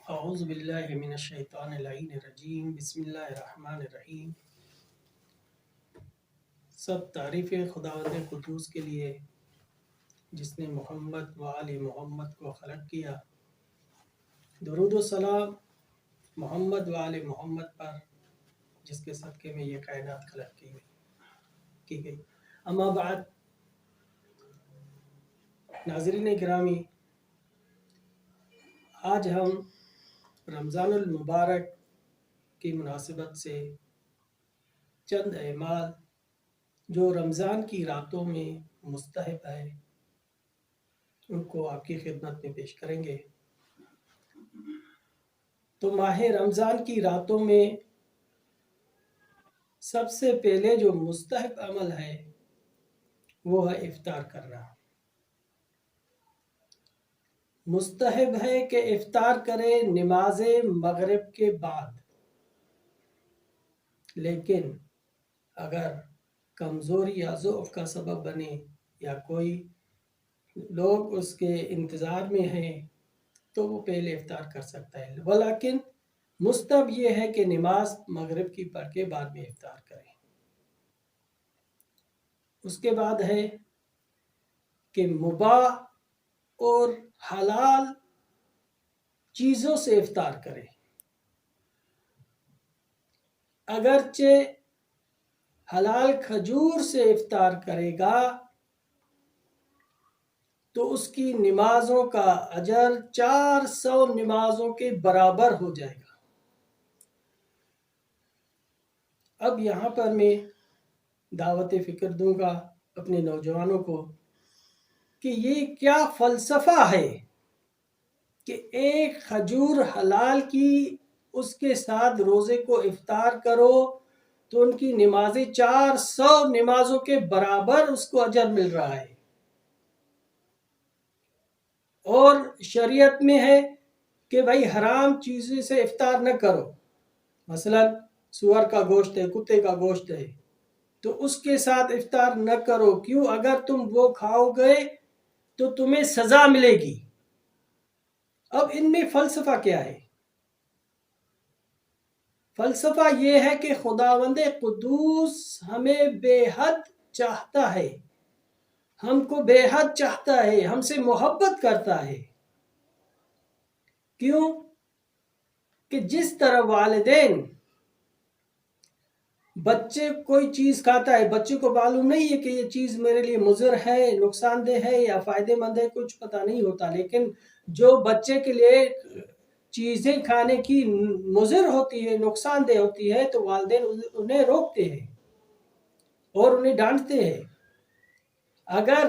اعوذ باللہ من الشیطان اللعین الرجیم بسم اللہ الرحمن الرحیم۔ سب تعریف خداوند قدوس کے لیے جس نے محمد و آل محمد کو خلق کیا۔ درود و سلام محمد و آل محمد پر جس کے صدقے میں یہ کائنات خلق کی گئی۔ اما بعد، ناظرین گرامی، آج ہم رمضان المبارک کی مناسبت سے چند اعمال جو رمضان کی راتوں میں مستحب ہے ان کو آپ کی خدمت میں پیش کریں گے۔ تو ماہ رمضان کی راتوں میں سب سے پہلے جو مستحب عمل ہے وہ ہے افطار کرنا۔ مستحب ہے کہ افطار کرے نماز مغرب کے بعد، لیکن اگر کمزوری یا ضعف کا سبب بنے یا کوئی لوگ اس کے انتظار میں ہیں تو وہ پہلے افطار کر سکتا ہے، ولیکن مستحب یہ ہے کہ نماز مغرب کی پڑھ کے بعد میں افطار کریں۔ اس کے بعد ہے کہ مباح اور حلال چیزوں سے افطار کریں۔ اگرچہ حلال کھجور سے افطار کرے گا تو اس کی نمازوں کا اجر 400 نمازوں کے برابر ہو جائے گا۔ اب یہاں پر میں دعوت فکر دوں گا اپنے نوجوانوں کو کہ یہ کیا فلسفہ ہے کہ ایک کھجور حلال کی اس کے ساتھ روزے کو افطار کرو تو ان کی نمازیں 400 نمازوں کے برابر اس کو اجر مل رہا ہے، اور شریعت میں ہے کہ بھائی حرام چیزیں سے افطار نہ کرو، مثلا سور کا گوشت ہے، کتے کا گوشت ہے، تو اس کے ساتھ افطار نہ کرو۔ کیوں؟ اگر تم وہ کھاؤ گے تو تمہیں سزا ملے گی۔ اب ان میں فلسفہ کیا ہے؟ فلسفہ یہ ہے کہ خداوند قدوس ہمیں بے حد چاہتا ہے، ہم کو بے حد چاہتا ہے، ہم سے محبت کرتا ہے۔ کیوں؟ کہ جس طرح والدین بچے کوئی چیز کھاتا ہے، بچے کو معلوم نہیں ہے کہ یہ چیز میرے لیے مضر ہے، نقصان دہ ہے یا فائدہ مند ہے، کچھ پتہ نہیں ہوتا، لیکن جو بچے کے لیے چیزیں کھانے کی مضر ہوتی ہے، نقصان دہ ہوتی ہے، تو والدین انہیں روکتے ہیں اور انہیں ڈانٹتے ہیں۔ اگر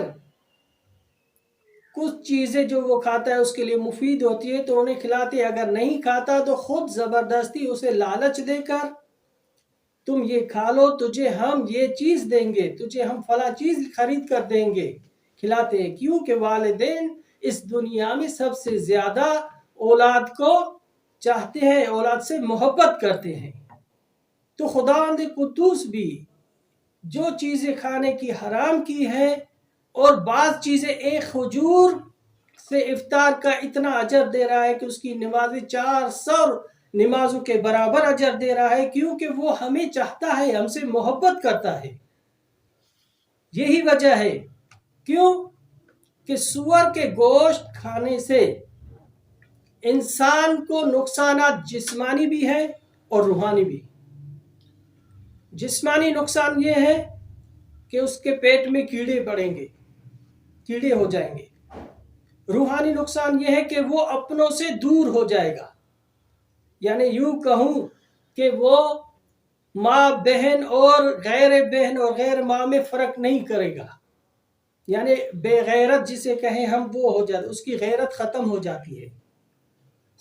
کچھ چیزیں جو وہ کھاتا ہے اس کے لیے مفید ہوتی ہے تو انہیں کھلاتے ہیں، اگر نہیں کھاتا تو خود زبردستی اسے لالچ دے کر تم یہ کھا لو، تجھے ہم یہ چیز دیں گے، تجھے ہم فلاں چیز خرید کر دیں گے، کھلاتے ہیں۔ کیوں کہ والدین اس دنیا میں سب سے زیادہ اولاد کو چاہتے ہیں، اولاد سے محبت کرتے ہیں۔ تو خداوند قدوس بھی جو چیزیں کھانے کی حرام کی ہیں اور بعض چیزیں ایک کھجور سے افطار کا اتنا اجر دے رہا ہے کہ اس کی نمازیں 400 نمازوں کے برابر اجر دے رہا ہے، کیونکہ وہ ہمیں چاہتا ہے، ہم سے محبت کرتا ہے۔ یہی وجہ ہے کیوں کہ سور کے گوشت کھانے سے انسان کو نقصانات جسمانی بھی ہیں اور روحانی بھی۔ جسمانی نقصان یہ ہے کہ اس کے پیٹ میں کیڑے پڑیں گے، کیڑے ہو جائیں گے۔ روحانی نقصان یہ ہے کہ وہ اپنوں سے دور ہو جائے گا، یعنی یوں کہوں کہ وہ ماں بہن اور غیر ماں میں فرق نہیں کرے گا، یعنی بے غیرت جسے کہیں ہم وہ ہو جاتا، اس کی غیرت ختم ہو جاتی ہے۔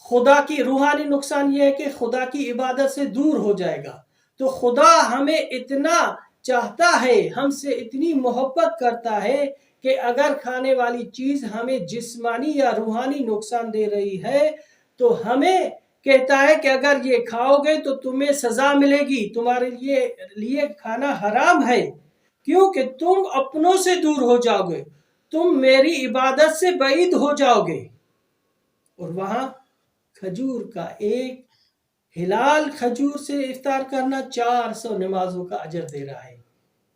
خدا کی روحانی نقصان یہ ہے کہ خدا کی عبادت سے دور ہو جائے گا۔ تو خدا ہمیں اتنا چاہتا ہے، ہم سے اتنی محبت کرتا ہے کہ اگر کھانے والی چیز ہمیں جسمانی یا روحانی نقصان دے رہی ہے تو ہمیں کہتا ہے کہ اگر یہ کھاؤ گے تو تمہیں سزا ملے گی، تمہارے لیے کھانا حرام ہے، کیونکہ تم اپنوں سے دور ہو جاؤ گے، تم میری عبادت سے بعید ہو جاؤ گے۔ اور وہاں کھجور کا ایک ہلال کھجور سے افطار کرنا 400 نمازوں کا اجر دے رہا ہے.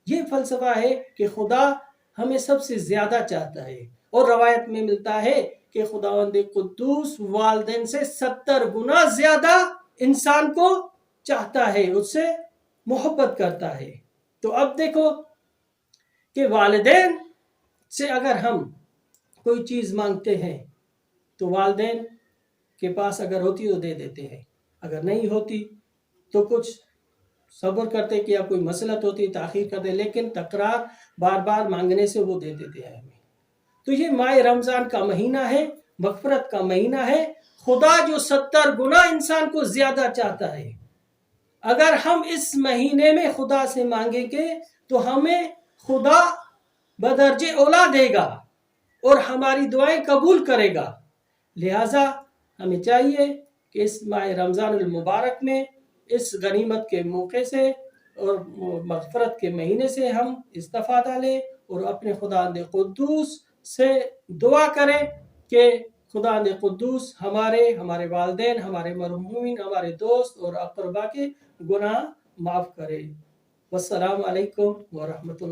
یہ فلسفہ ہے کہ خدا ہمیں سب سے زیادہ چاہتا ہے. اور روایت میں ملتا ہے کہ خداوند قدوس والدین سے 70 گنا زیادہ انسان کو چاہتا ہے، اس سے محبت کرتا ہے. تو اب دیکھو کہ والدین سے اگر ہم کوئی چیز مانگتے ہیں تو والدین کے پاس اگر ہوتی تو دے دیتے ہیں، اگر نہیں ہوتی تو کچھ صبر کرتے کہ یا کوئی مسئلت ہوتی تاخیر کرتے، لیکن تکرار بار بار مانگنے سے وہ دے دیتے ہیں ہمیں. تو یہ ماہ رمضان کا مہینہ ہے، مغفرت کا مہینہ ہے. خدا جو 70 گنا انسان کو زیادہ چاہتا ہے، اگر ہم اس مہینے میں خدا سے مانگیں گے تو ہمیں خدا بدرجے اولا دے گا اور ہماری دعائیں قبول کرے گا. لہٰذا ہمیں چاہیے کہ اس ماہ رمضان المبارک میں اس غنیمت کے موقع سے اور مغفرت کے مہینے سے ہم استفادہ لیں اور اپنے خداوند قدوس سے دعا کریں کہ خداوند قدوس ہمارے والدین، ہمارے مرحومین، ہمارے دوست اور اقربا کے گناہ معاف کرے. والسلام علیکم ورحمۃ اللہ.